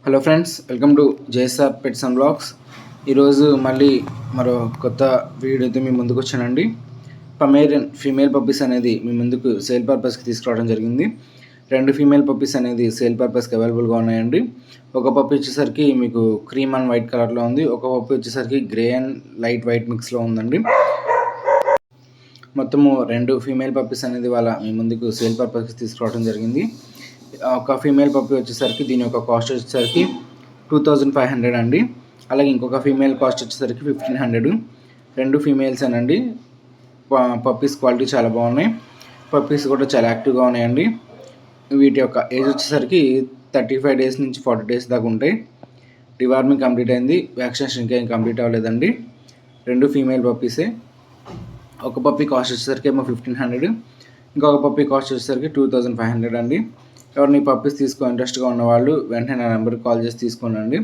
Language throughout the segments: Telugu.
Hello friends, welcome to JSR pets and blogs. ఈరోజు మళ్ళీ మరో కొత్త వీడియోతో మీ ముందుకు వచ్చానండి. పమేరియన్ ఫీమేల్ పప్పీస్ అనేది మీ ముందుకు సేల్ పర్పస్కి తీసుకురావడం జరిగింది. 2 ఫీమేల్ పప్పీస్ అనేది సేల్ పర్పస్కి అవైలబుల్గా ఉన్నాయండి. ఒక పప్పీ వచ్చేసరికి మీకు క్రీమ్ అండ్ వైట్ కలర్లో ఉంది. ఒక పప్పీ వచ్చేసరికి గ్రే అండ్ లైట్ వైట్ మిక్స్లో ఉందండి. మొత్తము 2 ఫీమేల్ పప్పీస్ అనేది వాళ్ళ మీ ముందుకు సేల్ పర్పస్కి తీసుకురావడం జరిగింది. ఒక ఫీమేల్ పప్పీ వచ్చేసరికి దీని యొక్క కాస్ట్ వచ్చేసరికి 2500 అండి. అలాగే ఇంకొక ఫీమేల్ కాస్ట్ వచ్చేసరికి 1500. 2 ఫీమేల్స్ అనండి. పప్పీస్ క్వాలిటీ చాలా బాగున్నాయి. పప్పీస్ కూడా చాలా యాక్టివ్గా ఉన్నాయండి. వీటి యొక్క ఏజ్ వచ్చేసరికి 35 డేస్ నుంచి 40 డేస్ దాకా ఉంటాయి. డివార్మింగ్ కంప్లీట్ అయింది. వ్యాక్సినేషన్ ఇంకా ఏం కంప్లీట్ అవ్వలేదండి. 2 ఫీమేల్ పప్పీసే. ఒక పప్పీ కాస్ట్ వచ్చేసరికి ఏమో 1500, ఇంకొక పప్పీ కాస్ట్ వచ్చేసరికి 2500 అండి. ఎవరిని పప్పీస్ ఇంట్రెస్ట్గా ఉన్న వాళ్ళు వెంటనే నా నెంబర్కి కాల్ చేసి తీసుకోండి.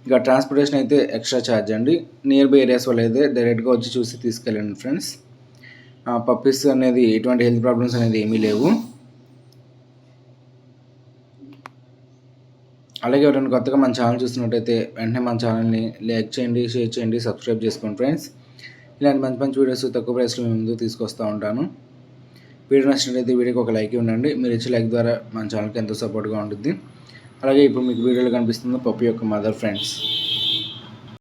ఇక ట్రాన్స్పోర్టేషన్ అయితే ఎక్స్ట్రా ఛార్జ్ అండి. నియర్ బై ఏరియాస్ వాళ్ళు అయితే డైరెక్ట్గా వచ్చి చూసి తీసుకెళ్ళండి ఫ్రెండ్స్. పప్పీస్ అనేది ఎటువంటి హెల్త్ ప్రాబ్లమ్స్ అనేది ఏమీ లేవు. అలాగే ఎవరైనా కొత్తగా మన ఛానల్ చూస్తున్నట్టయితే వెంటనే మన ఛానల్ని లైక్ చేయండి, షేర్ చేయండి, సబ్స్క్రైబ్ చేసుకోండి ఫ్రెండ్స్. ఇలాంటి మంచి మంచి వీడియోస్ తక్కువ ప్రైస్లో మీ ముందు తీసుకొస్తూ ఉంటాను. వీడియో నచ్చినట్లయితే వీడియోకి ఒక లైక్ ఇవ్వండి. మీరు ఇచ్చే లైక్ ద్వారా మన ఛానల్కి ఎంతో సపోర్ట్గా ఉంటుంది. అలాగే ఇప్పుడు మీకు వీడియోలో కనిపిస్తుంది పప్పీ యొక్క మదర్ ఫ్రెండ్స్.